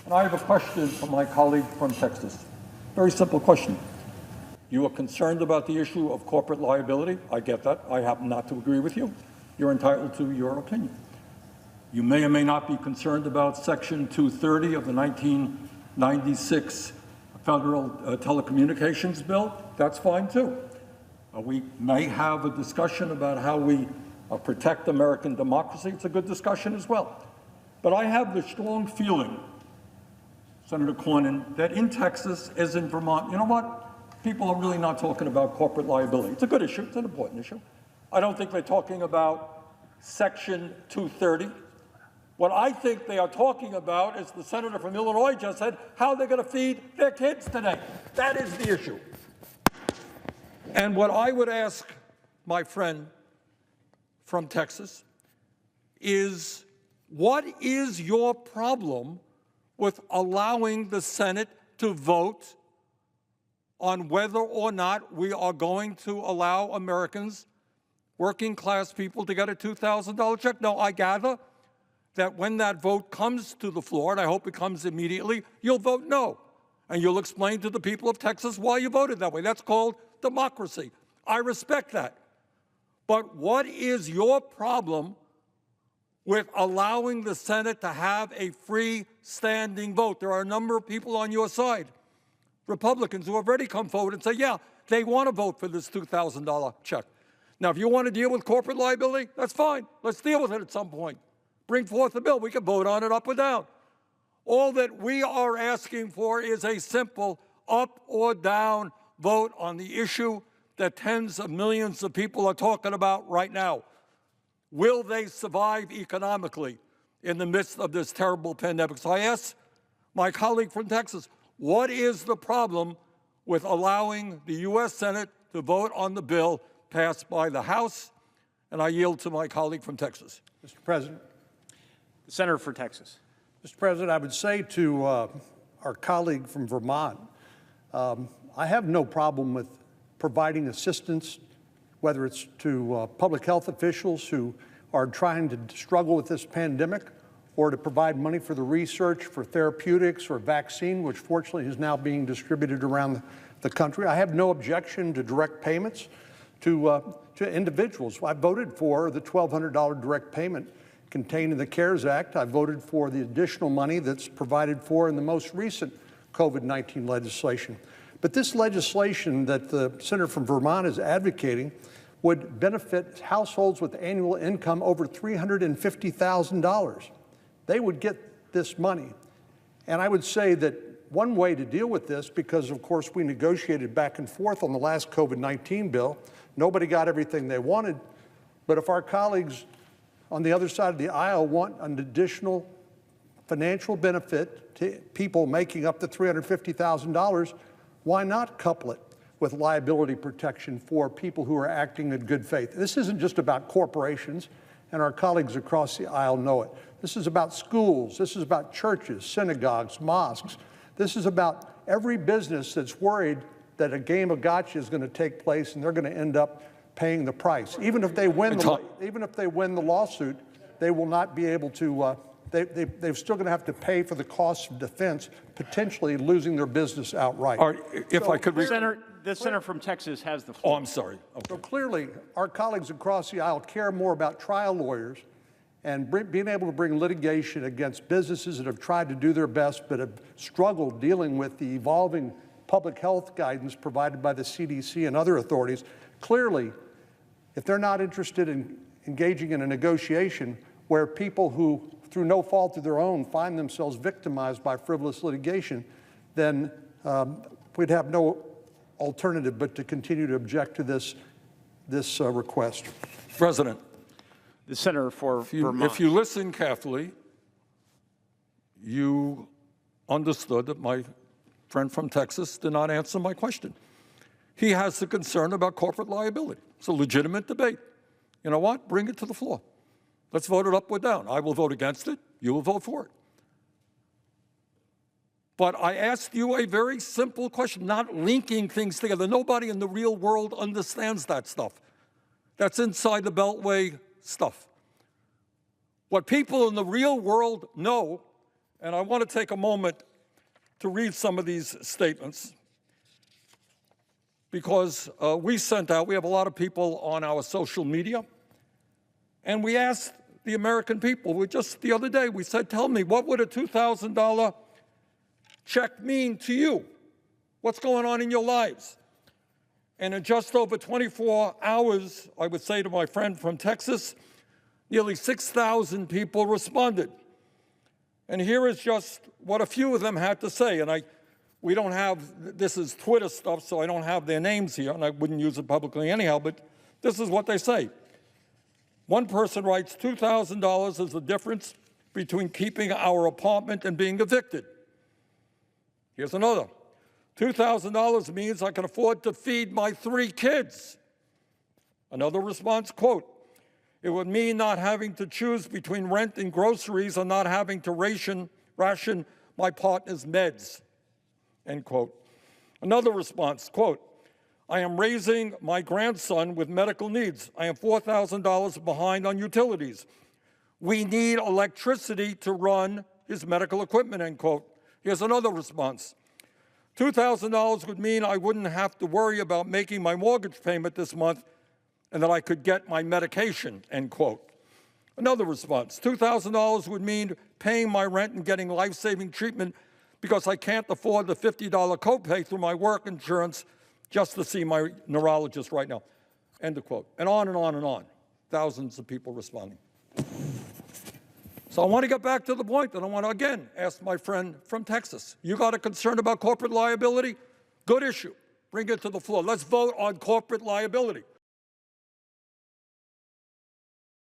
And I have a question for my colleague from Texas. Very simple question. You are concerned about the issue of corporate liability. I get that. I happen not to agree with you. You're entitled to your opinion. You may or may not be concerned about Section 230 of the 1996 Federal Telecommunications Bill. That's fine, too. We may have a discussion about how we protect American democracy. It's a good discussion as well. But I have the strong feeling, Senator Cornyn, that in Texas, as in Vermont, you know what? People are really not talking about corporate liability. It's a good issue. It's an important issue. I don't think they're talking about Section 230. What I think they are talking about, as the senator from Illinois just said, how they're going to feed their kids today. That is the issue. And what I would ask my friend from Texas is, what is your problem with allowing the Senate to vote on whether or not we are going to allow Americans, working class people, to get a $2,000 check? Now, I gather that when that vote comes to the floor, and I hope it comes immediately, you'll vote no. And you'll explain to the people of Texas why you voted that way. That's called democracy. I respect that. But what is your problem with allowing the Senate to have a free-standing vote? There are a number of people on your side, Republicans, who have already come forward and say, yeah, they want to vote for this $2,000 check. Now, if you want to deal with corporate liability, that's fine. Let's deal with it at some point. Bring forth a bill. We can vote on it up or down. All that we are asking for is a simple up or down vote on the issue that tens of millions of people are talking about right now. Will they survive economically in the midst of this terrible pandemic? So I ask my colleague from Texas, what is the problem with allowing the U.S. Senate to vote on the bill passed by the House? And I yield to my colleague from Texas. Mr. President. The senator for Texas. Mr. President, I would say to our colleague from Vermont, I have no problem with providing assistance, whether it's to public health officials who are trying to struggle with this pandemic, or to provide money for the research for therapeutics or vaccine, which fortunately is now being distributed around the country. I have no objection to direct payments to individuals. I voted for the $1,200 direct payment contained in the CARES Act. I voted for the additional money that's provided for in the most recent COVID-19 legislation. But this legislation that the senator from Vermont is advocating would benefit households with annual income over $350,000. They would get this money. And I would say that one way to deal with this, because of course we negotiated back and forth on the last COVID-19 bill, nobody got everything they wanted, but if our colleagues on the other side of the aisle want an additional financial benefit to people making up to $350,000, why not couple it with liability protection for people who are acting in good faith? This isn't just about corporations, and our colleagues across the aisle know it. This is about schools. This is about churches, synagogues, mosques. This is about every business that's worried that a game of gotcha is going to take place and they're going to end up paying the price. Even if they win the lawsuit, they will not be able to. They're still going to have to pay for the cost of defense, potentially losing their business outright. All right, if I could, The senator from Texas has the floor. Oh, I'm sorry. Okay. So clearly, our colleagues across the aisle care more about trial lawyers and being able to bring litigation against businesses that have tried to do their best but have struggled dealing with the evolving public health guidance provided by the CDC and other authorities. Clearly, if they're not interested in engaging in a negotiation where people who, through no fault of their own, find themselves victimized by frivolous litigation, then we'd have no alternative but to continue to object to this request. President, The senator for Vermont. If you listen carefully, you understood that my friend from Texas did not answer my question. He has a concern about corporate liability. It's a legitimate debate. You know what? Bring it to the floor. Let's vote it up or down. I will vote against it. You will vote for it. But I asked you a very simple question, not linking things together. Nobody in the real world understands that stuff. That's inside the Beltway stuff. What people in the real world know And I want to take a moment to read some of these statements because we have a lot of people on our social media, and we asked the American people, just the other day, we said, tell me, what would a $2,000 check mean to you? What's going on in your lives? And in just over 24 hours, I would say to my friend from Texas, nearly 6,000 people responded. And here is just what a few of them had to say. And we don't have, this is Twitter stuff, so I don't have their names here, and I wouldn't use it publicly anyhow, but this is what they say. One person writes, $2,000 is the difference between keeping our apartment and being evicted. Here's another. $2,000 means I can afford to feed my 3 kids. Another response, quote, it would mean not having to choose between rent and groceries or not having to ration my partner's meds, end quote. Another response, quote, I am raising my grandson with medical needs. I am $4,000 behind on utilities. We need electricity to run his medical equipment, end quote. Here's another response. $2,000 would mean I wouldn't have to worry about making my mortgage payment this month and that I could get my medication, end quote. Another response, $2,000 would mean paying my rent and getting life-saving treatment because I can't afford the $50 copay through my work insurance just to see my neurologist right now, end of quote. And on and on and on, thousands of people responding. So I want to get back to the point, and I want to again ask my friend from Texas, you got a concern about corporate liability? Good issue, bring it to the floor. Let's vote on corporate liability.